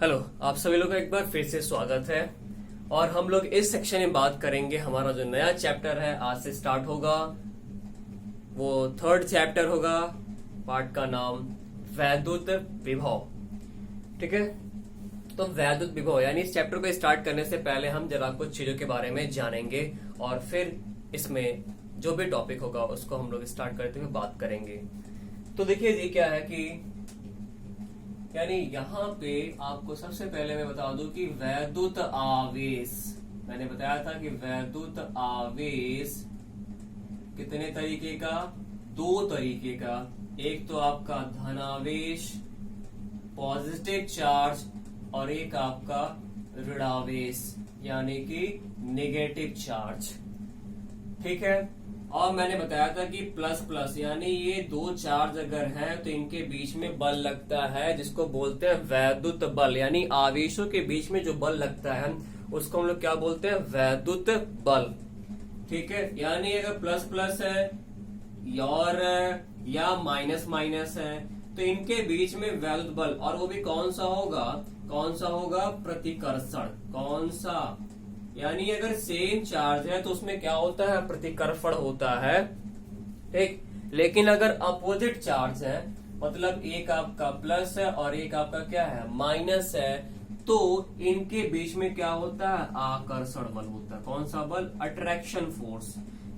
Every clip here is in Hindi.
हेलो, आप सभी लोग का एक बार फिर से स्वागत है। और हम लोग इस सेक्शन में बात करेंगे, हमारा जो नया चैप्टर है आज से स्टार्ट होगा, वो थर्ड चैप्टर होगा। पार्ट का नाम वैद्युत विभव। ठीक है, तो वैद्युत विभव यानी इस चैप्टर को स्टार्ट करने से पहले हम जरा कुछ चीजों के बारे में जानेंगे और फिर इसमें जो भी टॉपिक होगा उसको हम लोग स्टार्ट करते हुए बात करेंगे। तो देखिए ये क्या है कि यानी यहाँ पे आपको सबसे पहले मैं बता दूं कि वैद्युत आवेश, मैंने बताया था कि वैद्युत आवेश कितने तरीके का, दो तरीके का। एक तो आपका धनावेश पॉजिटिव चार्ज और एक आपका ऋणावेश यानी कि नेगेटिव चार्ज। ठीक है, और मैंने बताया था कि प्लस प्लस यानी ये दो चार्ज अगर हैं तो इनके बीच में बल लगता है जिसको बोलते हैं वैद्युत बल। यानी आवेशों के बीच में जो बल लगता है उसको हम लोग क्या बोलते हैं, वैद्युत बल। ठीक है, यानी अगर प्लस प्लस है और या माइनस माइनस है तो इनके बीच में वैद्युत बल, और वो भी कौन सा होगा, प्रतिकर्षण। कौन सा, यानी अगर सेम चार्ज है तो उसमें क्या होता है, प्रतिकर्षण होता है। ठीक, लेकिन अगर अपोजिट चार्ज है, मतलब एक आपका प्लस है और एक आपका क्या है, माइनस है, तो इनके बीच में क्या होता है, आकर्षण बल होता है। कौन सा बल, अट्रैक्शन फोर्स।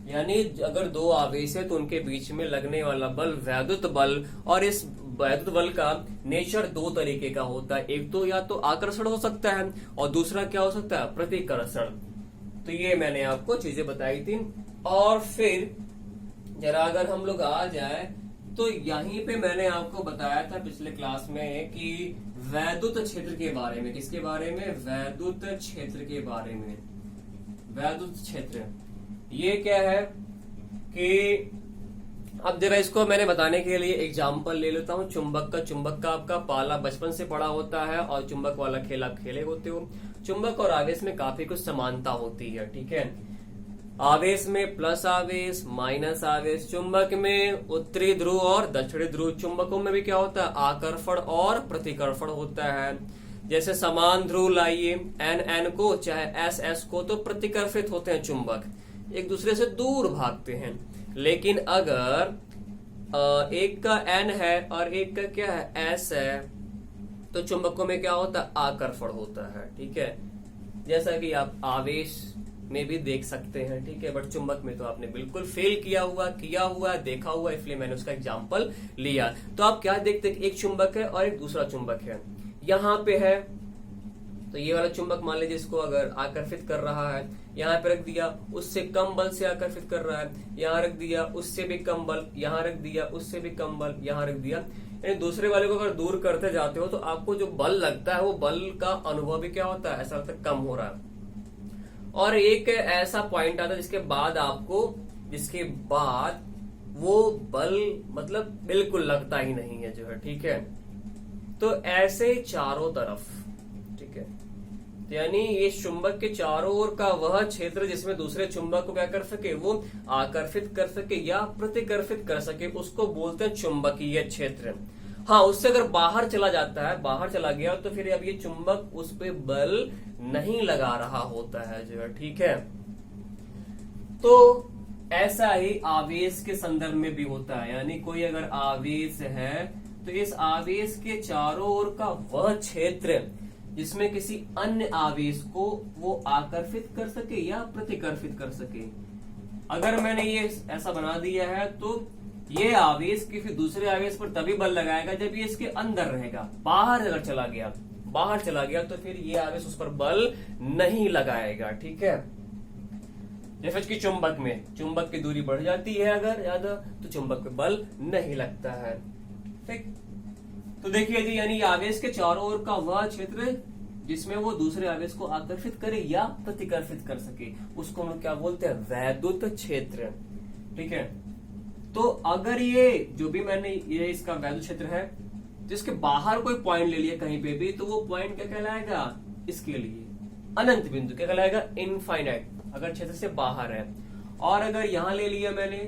यानी अगर दो आवेश है तो उनके बीच में लगने वाला बल वैद्युत बल। और इस वैद्युत बल का नेचर दो तरीके का होता है, एक तो या तो आकर्षण हो सकता है और दूसरा क्या हो सकता है, प्रतिकर्षण। तो ये मैंने आपको चीजें बताई थी। और फिर जरा अगर हम लोग आ जाए तो यहीं पे मैंने आपको बताया था पिछले क्लास में कि वैद्युत क्षेत्र के बारे में। किसके बारे में, वैद्युत क्षेत्र के बारे में। वैद्युत क्षेत्र ये क्या है कि अब जरा इसको मैंने बताने के लिए एग्जाम्पल ले लेता हूँ चुंबक का। चुंबक का आपका पाला बचपन से पढ़ा होता है और चुंबक वाला खेल आप खेले होते हो। चुंबक और आवेश में काफी कुछ समानता होती है। ठीक है, आवेश में प्लस आवेश माइनस आवेश, चुंबक में उत्तरी ध्रुव और दक्षिणी ध्रुव। चुंबकों में भी क्या होता है, आकर्षण और प्रतिकर्षण होता है। जैसे समान ध्रुव लाइए एन एन को चाहे एस एस को, तो प्रतिकर्षित होते हैं चुंबक, एक दूसरे से दूर भागते हैं। लेकिन अगर एक का एन है और एक का क्या है, एस है, तो चुंबकों में क्या होता है, आकर्षण होता है। ठीक है, जैसा कि आप आवेश में भी देख सकते हैं। ठीक है, बट चुंबक में तो आपने बिल्कुल फेल किया हुआ देखा हुआ, इसलिए मैंने उसका एग्जाम्पल लिया। तो आप क्या देखते हैं, एक चुंबक है और एक दूसरा चुंबक है। यहाँ पे है तो ये वाला चुंबक मान लीजिए इसको अगर आकर्षित कर रहा है, यहाँ पे रख दिया, उससे कम बल से आकर्षित कर रहा है, यहाँ रख दिया, उससे भी कम बल, यहाँ रख दिया, उससे भी कम बल, यहाँ रख दिया। यानी दूसरे वाले को अगर दूर करते जाते हो तो आपको जो बल लगता है वो बल का अनुभव भी क्या होता है, ऐसा लगता है कम हो रहा है। और एक ऐसा पॉइंट आता है जिसके बाद वो बल मतलब बिल्कुल लगता ही नहीं है जो है। ठीक है, तो ऐसे चारों तरफ। ठीक है, यानी ये चुंबक के चारों ओर का वह क्षेत्र जिसमें दूसरे चुंबक को क्या कर सके, वो आकर्षित कर सके या प्रतिकर्षित कर सके, उसको बोलते हैं चुंबकीय क्षेत्र। हाँ, उससे अगर बाहर चला जाता है, बाहर चला गया, तो फिर अब ये चुंबक उस पे बल नहीं लगा रहा होता है जो है। ठीक है, तो ऐसा ही आवेश के संदर्भ में भी होता है। यानी कोई अगर आवेश है तो इस आवेश के चारों ओर का वह क्षेत्र जिसमें किसी अन्य आवेश को वो आकर्षित कर सके या प्रतिकर्षित कर सके। अगर मैंने ये ऐसा बना दिया है तो ये आवेश किसी दूसरे आवेश पर तभी बल लगाएगा जब ये इसके अंदर रहेगा। बाहर अगर चला गया तो फिर ये आवेश उस पर बल नहीं लगाएगा। ठीक है, जैसे कि चुंबक की दूरी बढ़ जाती है अगर ज्यादा तो चुंबक पे बल नहीं लगता है। ठीक, तो देखिए जी, यानी आवेश के चारों ओर का वह क्षेत्र जिसमें वो दूसरे आवेश को आकर्षित करे या प्रतिकर्षित कर सके, उसको हम लोग क्या बोलते हैं, वैद्युत क्षेत्र। ठीक है, तो अगर ये जो भी मैंने ये इसका वैद्युत क्षेत्र है, जिसके बाहर कोई पॉइंट ले लिया कहीं पे भी, तो वो पॉइंट क्या कहलाएगा, इसके लिए अनंत बिंदु क्या कहलाएगा, इनफाइनाइट, अगर क्षेत्र से बाहर है। और अगर यहां ले लिया मैंने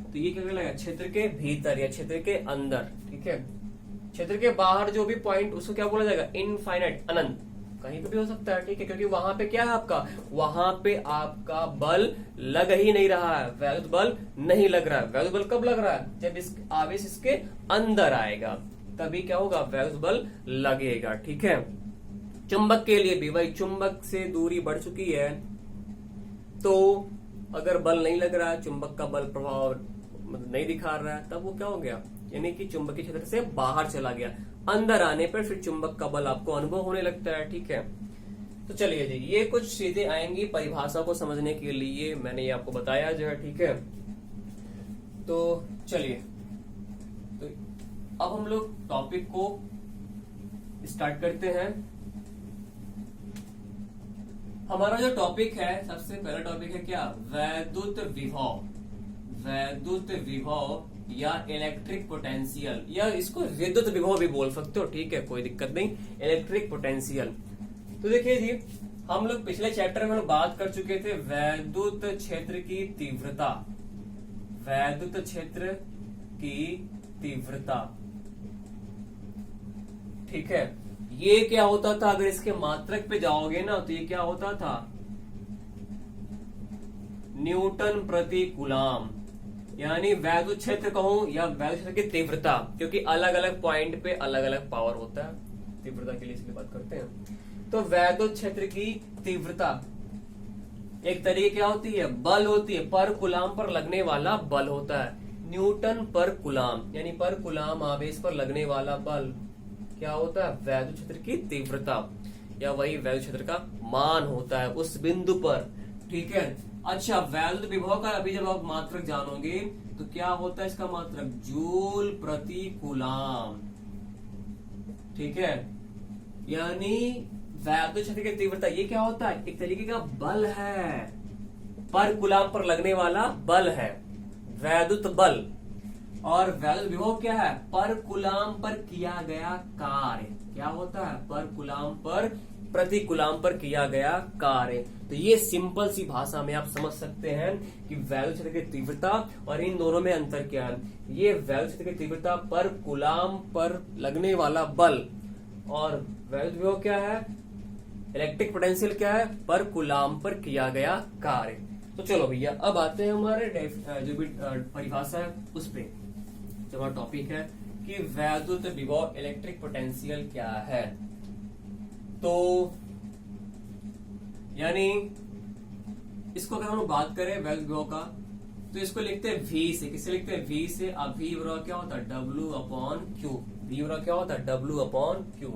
तो ये क्या कहलाएगा, क्षेत्र के भीतर या क्षेत्र के अंदर। ठीक है, क्षेत्र के बाहर जो भी पॉइंट उसको क्या बोला जाएगा, इनफाइनाइट, अनंत, कहीं पे भी हो सकता है, ठीक है, क्योंकि वहां पे क्या है आपका, वहां पे आपका बल लग ही नहीं रहा है, वैद्युत बल नहीं लग रहा है। वैद्युत बल कब लग रहा है, जब इस आवेश इसके अंदर आएगा तभी क्या होगा, वैद्युत बल लगेगा, ठीक है। चुंबक के लिए भी वही, चुंबक से दूरी बढ़ चुकी है तो अगर बल नहीं लग रहा है, चुंबक का बल प्रभाव नहीं दिखा रहा है, तब वो क्या हो गया, यानी कि चुंबकीय क्षेत्र से बाहर चला गया। अंदर आने पर फिर चुंबक का बल आपको अनुभव होने लगता है, ठीक है। तो चलिए जी, ये कुछ चीजें आएंगी परिभाषा को समझने के लिए, मैंने ये आपको बताया जो है, ठीक है। तो चलिए, तो अब हम लोग टॉपिक को स्टार्ट करते हैं। हमारा जो टॉपिक है, सबसे पहला टॉपिक है क्या, वैद्युत विभव। वैद्युत विभव या इलेक्ट्रिक पोटेंशियल, या इसको विद्युत विभव भी बोल सकते हो, ठीक है, कोई दिक्कत नहीं, इलेक्ट्रिक पोटेंशियल। तो देखिए जी, हम लोग पिछले चैप्टर में बात कर चुके थे वैद्युत क्षेत्र की तीव्रता, वैद्युत क्षेत्र की तीव्रता, ठीक है। ये क्या होता था, अगर इसके मात्रक पे जाओगे ना तो ये क्या होता था, न्यूटन प्रति कूलाम, यानी वैद्युत क्षेत्र कहूं या वैद्युत क्षेत्र की तीव्रता, क्योंकि अलग अलग पॉइंट पे अलग अलग पावर होता है, तीव्रता के लिए इसलिए बात करते हैं। तो वैद्युत क्षेत्र की तीव्रता एक तरीके क्या होती है, बल होती है, पर कूलाम पर लगने वाला बल होता है, न्यूटन पर कूलाम, यानी पर कूलाम आवेश पर लगने वाला बल क्या होता है, वैद्युत क्षेत्र की तीव्रता, या वही वैद्युत क्षेत्र का मान होता है उस बिंदु पर, ठीक है। अच्छा, वैद्युत विभव का अभी जब आप मात्रक जानोगे तो क्या होता है इसका मात्रक, जूल प्रति कूलाम, ठीक है। यानी वैद्युत क्षेत्र की तीव्रता ये क्या होता है, एक तरीके का बल है, पर कूलाम पर लगने वाला बल है, वैद्युत बल। और वैद्युत विभव क्या है, पर कूलाम पर किया गया कार्य, क्या होता है, पर कूलाम पर, प्रति कूलाम पर किया गया कार्य। तो ये सिंपल सी भाषा में आप समझ सकते हैं कि वैद्युत क्षेत्र की तीव्रता और इन दोनों में अंतर क्या है। ये वैद्युत क्षेत्र की तीव्रता पर कूलाम पर लगने वाला बल, और वैद्युत विभव क्या है, इलेक्ट्रिक पोटेंशियल क्या है, पर कूलाम पर किया गया कार्य। तो चलो भैया, अब आते हैं हमारे जो भी परिभाषा है उस पे, जो हमारा टॉपिक है कि वैद्युत विभव इलेक्ट्रिक पोटेंशियल क्या है। तो यानी इसको अगर हम बात करें वैद्युत विभव का, तो इसको लिखते हैं V से, किससे लिखते हैं, V से। अब V बराबर क्या होता है, W अपॉन Q, V बराबर क्या होता है, W अपॉन Q।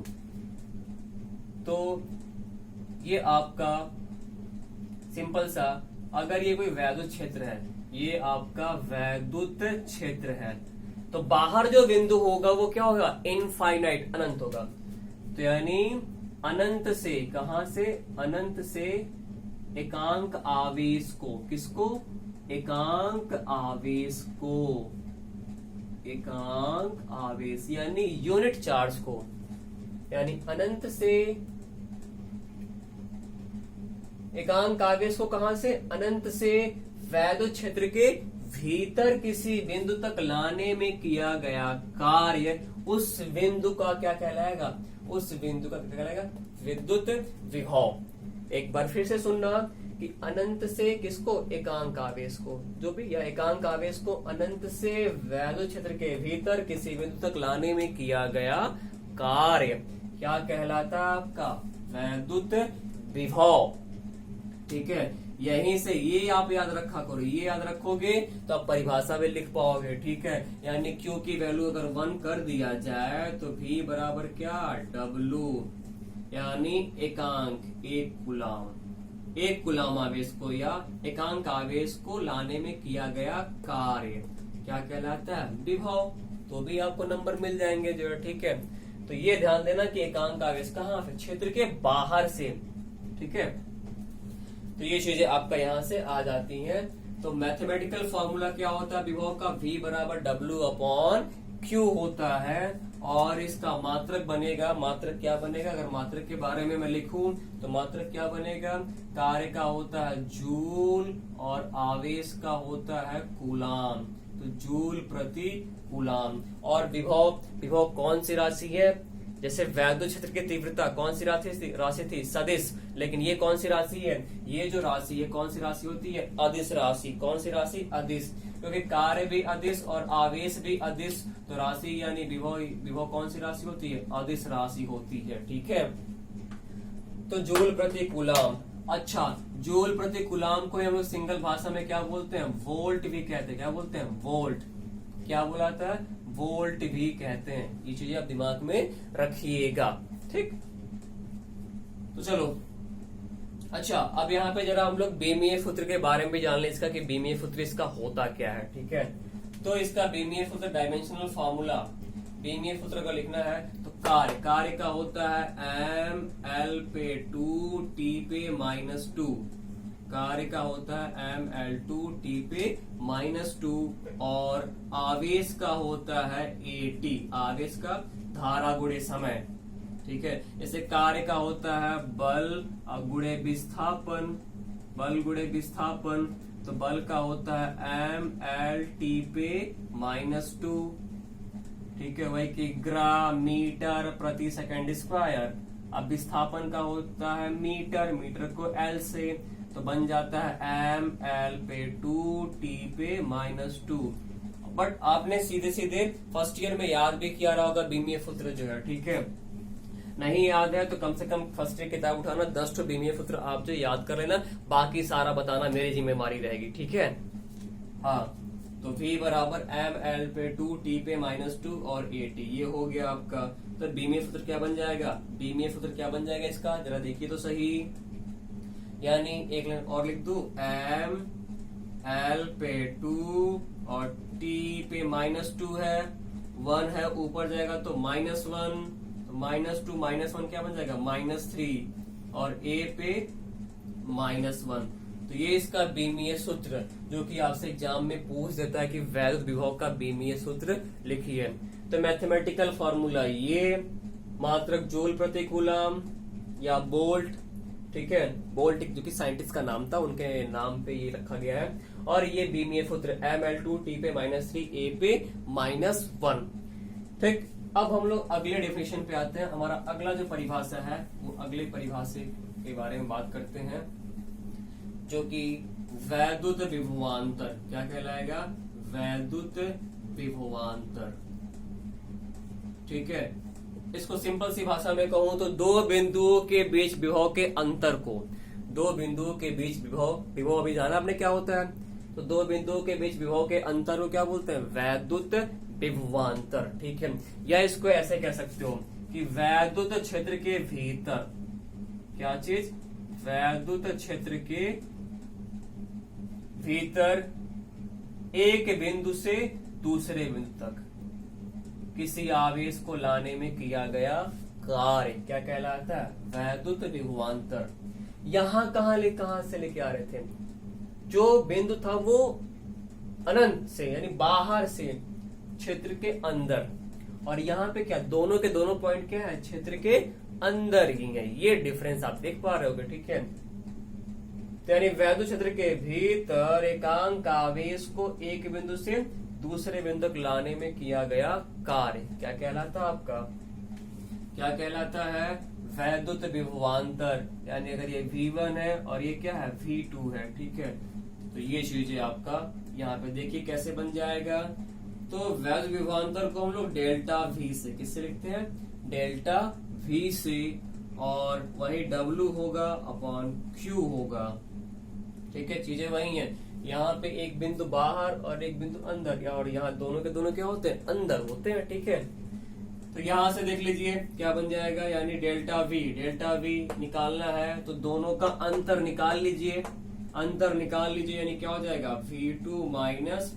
तो ये आपका सिंपल सा, अगर ये कोई वैद्युत क्षेत्र है, ये आपका वैद्युत क्षेत्र है, तो बाहर जो बिंदु होगा वो क्या होगा, इनफाइनाइट, अनंत होगा। तो यानी अनंत से, कहां से, अनंत से एकांक आवेश को, किसको, एकांक आवेश को, एकांक आवेश यानी यूनिट चार्ज को, यानी अनंत से एकांक आवेश को कहां से, अनंत से वैद्युत क्षेत्र के भीतर किसी बिंदु तक लाने में किया गया कार्य, उस बिंदु का क्या कहलाएगा, उस बिंदु का क्या कहलाएगा, विद्युत विभव। एक बार फिर से सुनना कि अनंत से किसको, एकांक आवेश को, जो भी, या एकांक आवेश को अनंत से वैद्युत क्षेत्र के भीतर किसी बिंदु तक लाने में किया गया कार्य क्या कहलाता है, आपका वैद्युत विभव, ठीक है। यहीं से ये आप याद रखा करो, ये याद रखोगे तो आप परिभाषा भी लिख पाओगे, ठीक है। यानी Q की वैल्यू अगर 1 कर दिया जाए तो V बराबर क्या, W, यानी एकांक, एक कूलाम, एक कूलाम आवेश को या एकांक आवेश को लाने में किया गया कार्य क्या कहलाता है, विभव। तो भी आपको नंबर मिल जाएंगे जो है, ठीक है। तो ये ध्यान देना कि एकांक आवेश कहाँ से, क्षेत्र के बाहर से, ठीक है। तो ये चीजें आपका यहां से आ जाती हैं। तो मैथमेटिकल फॉर्मूला क्या होता है विभव का, V बराबर W अपॉन Q होता है, और इसका मात्रक बनेगा, मात्रक क्या बनेगा, अगर मात्रक के बारे में मैं लिखूं तो मात्रक क्या बनेगा, कार्य का होता है जूल और आवेश का होता है कूलाम। तो तो जूल प्रति कूलाम। और विभव, विभव कौन सी राशि है? जैसे वैद्युत क्षेत्र की तीव्रता कौन सी राशि थी? सदिश। लेकिन ये कौन सी राशि है? ये जो राशि है कौन सी राशि होती है? अदिश राशि। कौन सी राशि? अदिश। क्योंकि कार्य भी अदिश और आवेश भी अदिश, तो राशि यानी विभव, विभव कौन सी राशि होती है? अदिश राशि होती है। ठीक है, तो जूल प्रति कूलाम। अच्छा, जूल प्रति कूलाम को हम लोग सिंगल भाषा में क्या बोलते हैं? वोल्ट भी कहते हैं। क्या बोलते हैं? वोल्ट। क्या बोलाता है? वोल्ट भी कहते हैं। ये चीजें आप दिमाग में रखिएगा। ठीक, तो चलो। अच्छा, अब यहाँ पे जरा हम लोग बीमीय सूत्र के बारे में भी जान लें इसका, कि बीमीय सूत्र इसका होता क्या है। ठीक है, तो इसका बीमीय सूत्र डायमेंशनल फॉर्मूला, बीमीय सूत्र का लिखना है तो कार्य, कार्य का होता है एम एल पे 2 टी पे -2। कार्य का होता है एम एल 2 टी पे -2। और आवेश का होता है ए टी, आवेश का धारा गुणे समय। ठीक है, जैसे कार्य का होता है बल गुणे विस्थापन, बल गुणे विस्थापन, तो बल का होता है एम एल टी पे -2। ठीक है, वही कि ग्राम मीटर प्रति सेकंड स्क्वायर। अब विस्थापन का होता है मीटर, मीटर को एल से, तो बन जाता है एम एल पे 2 टी पे -2। बट आपने सीधे सीधे फर्स्ट ईयर में याद भी किया रहा होगा बीमीय सूत्र जो है। ठीक है, नहीं याद है तो कम से कम फर्स्ट ईयर किताब उठाना, 10 बीमीय सूत्र आप जो याद कर लेना, बाकी सारा बताना मेरी जिम्मेवारी रहेगी। ठीक है, हाँ, तो V बराबर एम एल पे 2 टी पे -2 और ए टी, ये हो गया आपका। तो बीमीय सूत्र क्या बन जाएगा? बीमीय सूत्र क्या बन जाएगा इसका? जरा देखिए तो सही। यानी एक लाइन और लिख दू, एम एल पे 2 और टी पे -2 है, 1 है ऊपर जाएगा तो -1, तो -2 -1 क्या बन जाएगा? -3, और ए पे -1। तो ये इसका बीमीय सूत्र, जो कि आपसे एग्जाम में पूछ देता है कि वैद्युत विभव का बीमीय सूत्र लिखिए। तो मैथमेटिकल फॉर्मूला ये मात्रक जूल प्रति कूलम या बोल्ट। ठीक है, बोल्ट जो कि साइंटिस्ट का नाम था, उनके नाम पे ये रखा गया है। और ये बीमीय सूत्र ml2 t पे -3 a पे -1। ठीक, अब हम लोग अगले डेफिनेशन पे आते हैं। हमारा अगला जो परिभाषा है वो अगले परिभाषा के बारे में बात करते हैं, जो कि वैद्युत विभवांतर। क्या कहलाएगा? वैद्युत विभवांतर। ठीक है, इसको सिंपल सी भाषा में कहूं तो दो बिंदुओं के बीच विभव के अंतर को, दो बिंदुओं के बीच विभव, विभव अभी जाना आपने क्या होता है, तो दो बिंदुओं के बीच विभव के अंतर को क्या बोलते हैं? वैद्युत विभवांतर। ठीक है, या इसको ऐसे कह सकते हो कि वैद्युत क्षेत्र के भीतर, क्या चीज? वैद्युत क्षेत्र के भीतर एक बिंदु से दूसरे बिंदु तक किसी आवेश को लाने में किया गया कार्य क्या कहलाता है? वैद्युत विभवांतर। यहां कहां से लेके आ रहे थे? जो बिंदु था वो अनंत से यानी बाहर से क्षेत्र के अंदर, और यहाँ पे क्या दोनों के दोनों पॉइंट क्या है? क्षेत्र के अंदर ही है। ये डिफरेंस आप देख पा रहे होगे। ठीक है, तो यानी वैद्युत क्षेत्र के भीतर एकांक आवेश को एक बिंदु से दूसरे बिंदु तक लाने में किया गया कार्य क्या कहलाता है? आपका क्या कहलाता है? वैद्युत विभवांतर। यानी अगर ये V1 है और ये क्या है? V2 है। ठीक है, तो ये चीजें आपका यहाँ पे देखिए कैसे बन जाएगा। तो वैद्युत विभवांतर को हम लोग डेल्टा V से, किससे लिखते हैं? डेल्टा V से, और वही W होगा अपॉन Q होगा। ठीक है, चीजें वही हैं। यहाँ पे एक बिंदु बाहर और एक बिंदु अंदर, और यहाँ दोनों के दोनों क्या होते हैं? अंदर होते हैं। ठीक है, तो यहाँ से देख लीजिए क्या बन जाएगा, यानी डेल्टा वी निकालना है तो दोनों का अंतर निकाल लीजिए, अंतर निकाल लीजिए, यानी क्या हो जाएगा? V2 माइनस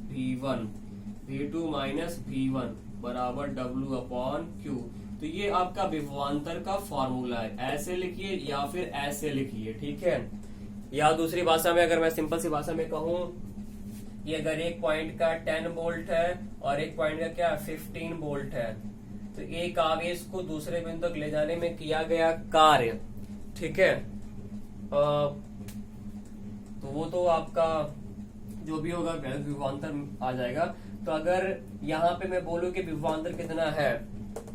V1 बराबर W अपॉन Q। तो ये आपका विभवांतर का फॉर्मूला है। ऐसे लिखिए या फिर ऐसे लिखिए। ठीक है, या दूसरी भाषा में अगर मैं सिंपल सी भाषा में कहूं, ये अगर एक पॉइंट का 10 वोल्ट है और एक पॉइंट का क्या 15 वोल्ट है, तो एक आवेश को दूसरे बिंदु तक ले जाने में किया गया कार्य, ठीक है, तो वो तो आपका जो भी होगा वैद्युत विभवांतर आ जाएगा। तो अगर यहाँ पे मैं बोलूं कि विभवांतर कितना है,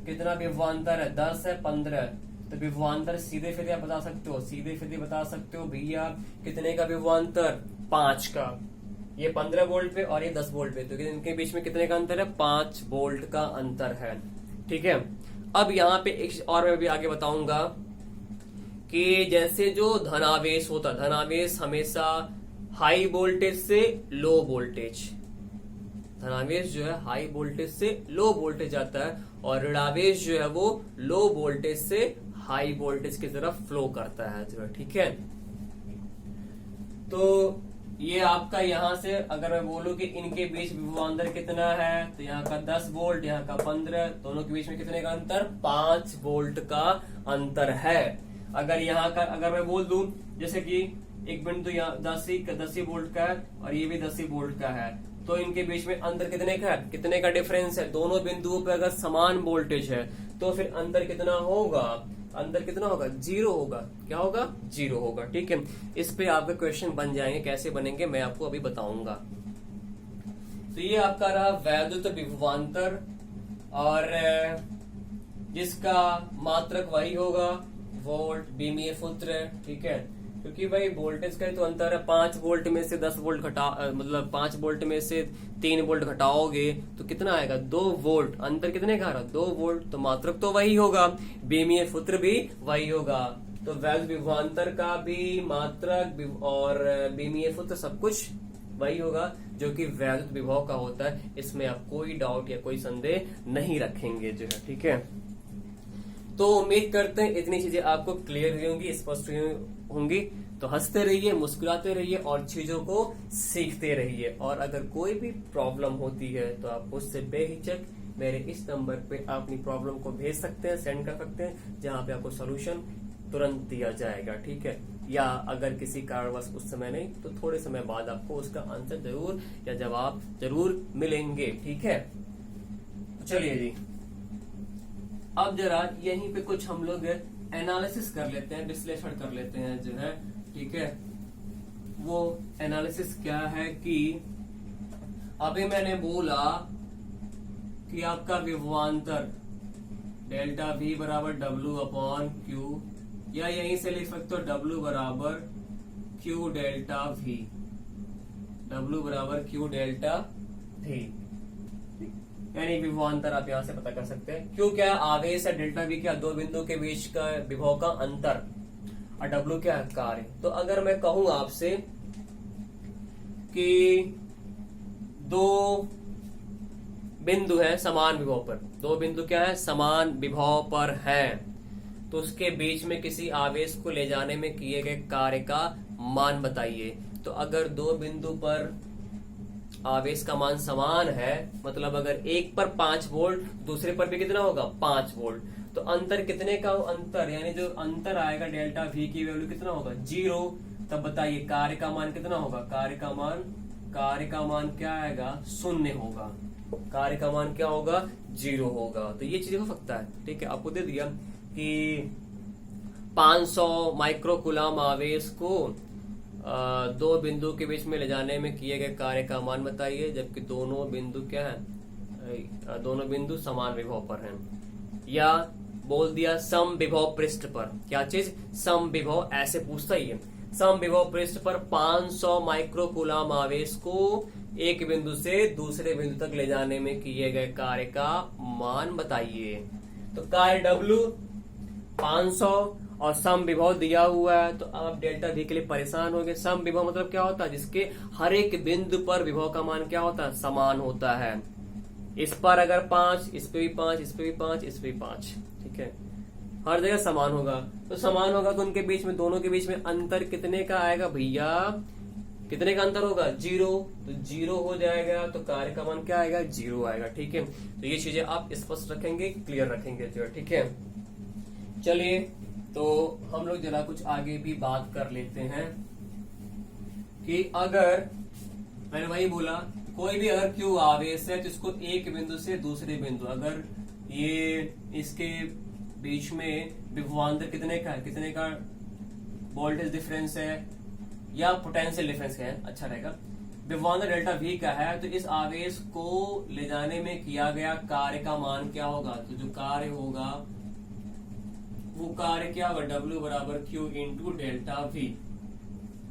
कितना विभवांतर है, 10 है, 15, तो विभवांतर सीधे सीधे आप बता सकते हो, सीधे सीधे बता सकते हो भैया कितने का विभवांतर, 5 का। ये 15 वोल्ट पे और ये 10 वोल्ट पे, तो इनके बीच में कितने का अंतर है, 5 वोल्ट का अंतर है। ठीक है। अब यहाँ पे एक और मैं भी आगे बताऊंगा कि जैसे जो धनावेश होता है, धनावेश हमेशा हाई वोल्टेज से लो वोल्टेज, धनावेश जो है हाई वोल्टेज से लो वोल्टेज आता है, और ऋणावेश जो है वो लो वोल्टेज से हाई वोल्टेज की तरफ फ्लो करता है जो है। ठीक है। तो ये आपका यहाँ से अगर मैं बोलूं कि इनके बीच विभवांतर कितना है, तो यहाँ का 10 वोल्ट, यहाँ का 15, दोनों के बीच में कितने का अंतर, 5 वोल्ट का अंतर है। अगर यहाँ का अगर मैं बोल दूं जैसे कि एक बिंदु यहाँ 10 वोल्ट का है और ये भी 10 वोल्ट का है, तो इनके बीच में अंतर कितने का है, कितने का डिफरेंस है। दोनों बिंदुओं पे अगर समान वोल्टेज है तो फिर अंतर कितना होगा, अंतर कितना होगा, 0 होगा। क्या होगा, 0 होगा। ठीक है। इस पे आपके क्वेश्चन बन जाएंगे, कैसे बनेंगे मैं आपको अभी बताऊंगा। तो ये आपका रहा वैद्युत विभवांतर, और जिसका मात्रक वही होगा वोल्ट बीमीय सूत्र। ठीक है। क्योंकि भाई वोल्टेज का ही तो अंतर है, 5 वोल्ट में से 10 वोल्ट घटा मतलब 5 वोल्ट में से 3 वोल्ट घटाओगे तो कितना आएगा, 2 वोल्ट। अंतर कितने का आ रहा, 2 वोल्ट। तो मात्रक तो वही होगा, बीमीय सूत्र भी वही होगा। तो वैद्युत विभवांतर का भी मात्रक और बीमीय सूत्र सब कुछ वही होगा जो कि वैद्युत विभव का होता है। इसमें आप कोई डाउट या कोई संदेह नहीं रखेंगे जो है। ठीक है। तो उम्मीद करते हैं इतनी चीजें आपको क्लियर हुई होंगी, स्पष्ट होंगी। तो हंसते रहिए, मुस्कुराते रहिए और चीजों को सीखते रहिए। और अगर कोई भी प्रॉब्लम होती है तो आप मुझसे बेहिचक मेरे इस नंबर पे अपनी प्रॉब्लम को भेज सकते हैं, सेंड कर सकते हैं, जहां पे आपको सोल्यूशन तुरंत दिया जाएगा। ठीक है। या अगर किसी कारणवश उस समय नहीं तो थोड़े समय बाद आपको उसका आंसर जरूर या जवाब जरूर मिलेंगे। ठीक है। चलिए जी, अब जरा यहीं पे कुछ हम लोग एनालिसिस कर लेते हैं, विश्लेषण कर लेते हैं जो है। ठीक है। वो एनालिसिस क्या है कि अभी मैंने बोला कि आपका विभवांतर डेल्टा V बराबर W/Q, या यहीं से लिख सकते हो W बराबर Q डेल्टा V, W बराबर Q डेल्टा V, यानी विभवांतर आप यहां से पता कर सकते हैं। क्यों क्या आवेश है, डेल्टा V क्या, दो बिंदु के बीच का विभव का अंतर, और W क्या है, कार्य। तो अगर मैं कहूं आपसे कि दो बिंदु है समान विभव पर, दो बिंदु क्या है, समान विभव पर है, तो उसके बीच में किसी आवेश को ले जाने में किए गए कार्य का मान बताइए। तो अगर दो बिंदु पर आवेश का मान समान है, मतलब अगर एक पर 5 वोल्ट दूसरे पर भी कितना होगा, 5 वोल्ट, तो अंतर कितने का अंतर, यानी जो अंतर आएगा डेल्टा V की वैल्यू कितना होगा, 0। तब बताइए कार्य का मान कितना होगा, कार्य का मान क्या आएगा, 0 होगा। कार्य का मान क्या होगा, 0 होगा। तो ये चीज हो सकता है। ठीक है। आपको दे दिया कि 500 माइक्रोकूलम आवेश को दो बिंदु के बीच में ले जाने में किए गए कार्य का मान बताइए, जबकि दोनों बिंदु क्या है, दोनों बिंदु समान विभव पर हैं। या बोल दिया सम विभव पृष्ठ पर, क्या चीज, सम विभव, ऐसे पूछता ही है। सम विभव पृष्ठ पर 500 माइक्रोकूलम आवेश को एक बिंदु से दूसरे बिंदु तक ले जाने में किए गए कार्य का मान बताइए। तो कार्य W 500 और सम विभव दिया हुआ है, तो अब डेल्टा V के लिए परेशान हो गए। सम विभव मतलब क्या होता है, जिसके हर एक बिंदु पर विभव का मान क्या होता है, समान होता है। इस पर अगर 5, इस पे भी 5, इस पे भी 5, इस पे भी 5। ठीक है। हर जगह समान होगा। तो समान होगा तो उनके बीच में, दोनों के बीच में अंतर कितने का आएगा भैया, कितने का अंतर होगा, 0। तो 0 हो जाएगा, तो कार्य का मान क्या आएगा, 0 आएगा। ठीक है। तो ये चीजें आप स्पष्ट रखेंगे, क्लियर रखेंगे जो है। ठीक है। चलिए, तो हम लोग जरा कुछ आगे भी बात कर लेते हैं कि अगर मैंने वही बोला, कोई भी अगर Q आवेश है तो इसको एक बिंदु से दूसरे बिंदु, अगर ये इसके बीच में विभवांतर कितने का है, कितने का वोल्टेज डिफरेंस है या पोटेंशियल डिफरेंस है, अच्छा रहेगा। विभवांतर डेल्टा V का है, तो इस आवेश को ले जाने में किया गया कार्य का मान क्या होगा? तो जो कार्य होगा वो कार्य क्या होगा? W बराबर Q इंटू डेल्टा V।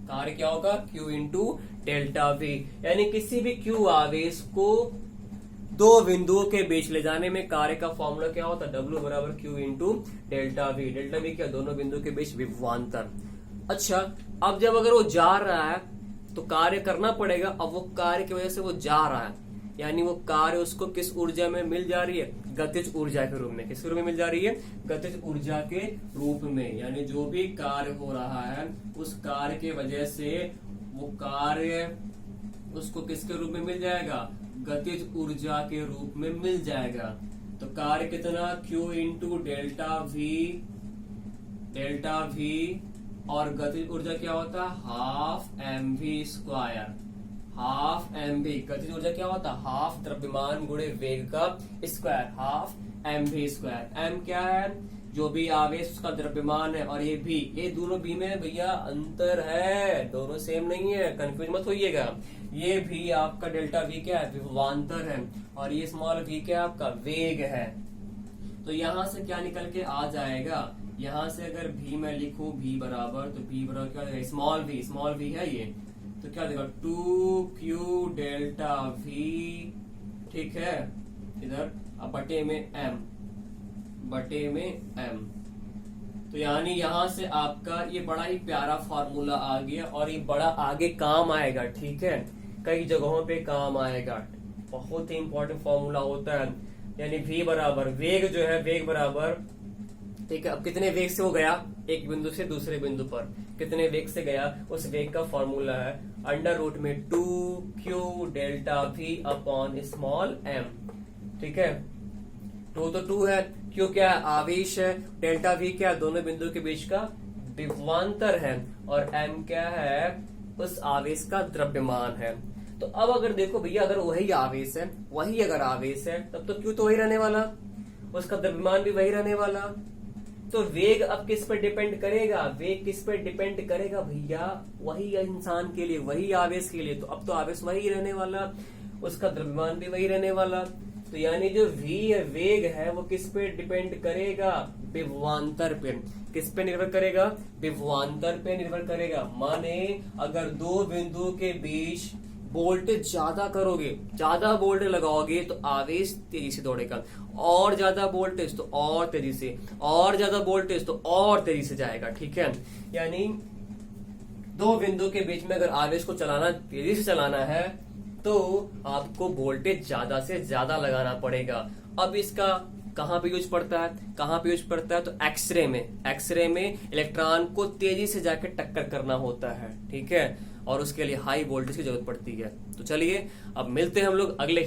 कार्य क्या होगा? Q into delta V। यानी किसी भी Q आवेश को दो बिंदुओं के बीच ले जाने में कार्य का फॉर्मूला क्या होता है? W बराबर Q into delta V। Delta V क्या? दोनों बिंदुओं के बीच विभवांतर। अच्छा, अब जब अगर वो जा रहा है तो कार्य करना पड़ेगा। अब वो कार्य की वजह से वो जा रहा है, यानी वो कार्य उसको किस ऊर्जा में मिल जा रही है? गतिज ऊर्जा के रूप में। किस रूप में मिल जा रही है? गतिज ऊर्जा के रूप में। यानी जो भी कार्य हो रहा है उस कार्य के वजह से वो कार्य उसको किसके रूप में मिल जाएगा? गतिज ऊर्जा के रूप में मिल जाएगा। तो कार्य कितना? Q इंटू डेल्टा V और गतिज ऊर्जा क्या होता है? Half mv square. Half mv गतिज ऊर्जा क्या होता है? हाफ द्रव्यमान गुणे वेग का square, half mv square. m क्या है? जो भी आवेश उसका द्रव्यमान है, और ये भी, ये दोनों भी में भैया अंतर है, दोनों सेम नहीं है, कंफ्यूज मत होइएगा। ये भी आपका डेल्टा V क्या है? विभवांतर है, और ये स्मॉल v क्या है? आपका वेग है। तो यहां से क्या निकल के आ जाएगा? यहां से अगर v मैं लिखूं v बराबर, तो v बराबर क्या देगा? स्मॉल v है ये, तो क्या देगा? 2q डेल्टा v, ठीक है, इधर अब बटे में m। तो यानी यहां से आपका ये बड़ा ही प्यारा फॉर्मूला आ गया, और ये बड़ा आगे काम आएगा, ठीक है, कई जगहों पे काम आएगा। बहुत ही इंपॉर्टेंट फॉर्मूला होता है। यानी v बराबर, वेग जो है, वेग बराबर, ठीक है, अब कितने वेग से वो गया एक बिंदु से दूसरे बिंदु पर, कितने वेग से गया, उस वेग का फॉर्मूला है अंडर रूट में 2q delta V upon small m। ठीक है, 2 तो 2 है, q क्या है? आवेश है, डेल्टा V क्या है? दोनों बिंदु के बीच का विभवांतर है, और m क्या है? उस आवेश का द्रव्यमान है। तो अब अगर देखो भैया, अगर वही आवेश है, वही अगर आवेश है, तब तो q तो वही रहने वाला, उसका द्रव्यमान भी वही रहने वाला। तो वेग अब किस पर डिपेंड करेगा? वेग किस पर डिपेंड करेगा भैया? वही इंसान के लिए, वही आवेश के लिए। तो अब तो आवेश वही रहने वाला, उसका द्रव्यमान भी वही रहने वाला। तो यानी जो v है, वेग है, वो किस पे डिपेंड करेगा? विभवांतर पे। किस पे निर्भर करेगा? विभवांतर पे निर्भर करेगा। माने अगर दो बिंदुओं के बीच वोल्टेज ज्यादा करोगे, ज्यादा वोल्टेज लगाओगे, तो आवेश तेजी से दौड़ेगा, और ज्यादा वोल्टेज तो और तेजी से, और ज्यादा वोल्टेज तो और तेजी से जाएगा। ठीक है, यानी दो बिंदु के बीच में अगर आवेश को चलाना, तेजी से चलाना है, तो आपको वोल्टेज ज्यादा से ज्यादा लगाना पड़ेगा। अब इसका कहां पे यूज पड़ता है? कहां पे यूज पड़ता है? तो एक्सरे में। एक्सरे में इलेक्ट्रॉन को तेजी से जाके टक्कर करना होता है, ठीक है, और उसके लिए हाई वोल्टेज की जरूरत पड़ती है। तो चलिए अब मिलते हैं हम लोग अगले